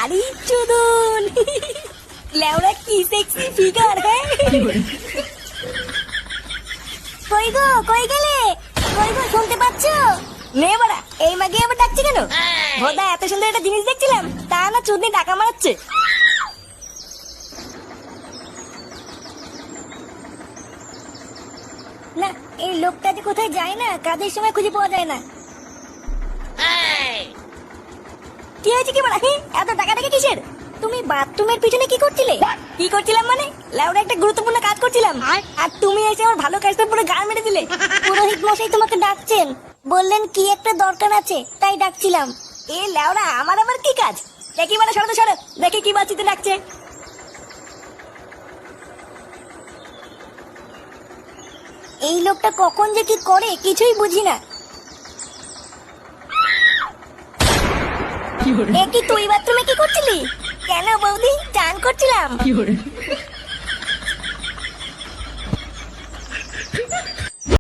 আরে চুদন লেওরা কি সেক্সি ফিগার। হ্যাঁ কই গো, কই গেলে? কই গো, শুনতে পাচ্ছ? নে বাড়া, এই মাগে আবার ডাকছে কেন? ভোদা এত সুন্দর একটা জিনিস দেখছিলাম, তা না চুদনি টাকা মারাচ্ছে। না এই লোকটা যে কোথায় যায় না, কাজের সময় খুঁজে পাওয়া যায় না। কি হয়েছে কি বাড়া? এত টাকা টাকা কিসের? তুমি বাথরুমের পিছনে কি করছিলে? কি করছিলাম মানে? লেওরা একটা গুরুত্বপূর্ণ কাজ করছিলাম, আর তুমি এসে আমার ভালো কাজটা পুরো গান মেরে দিলে। পুরোহিত মশাই তোমাকে ডাকছেন, বললেন কি একটা দরকার আছে, তাই ডাকছিলাম। এ লেওরা, আমার আবার কি কাজ? দেখি মানে, সরো তো সরো, দেখি কি বাঁচিতে ডাকছে। এই লোকটা কখন যে কি করে কিছুই বুঝি না। এ কি তুই বাথরুমে কি করছিলি? কেন বৌদি? চান করছিলাম।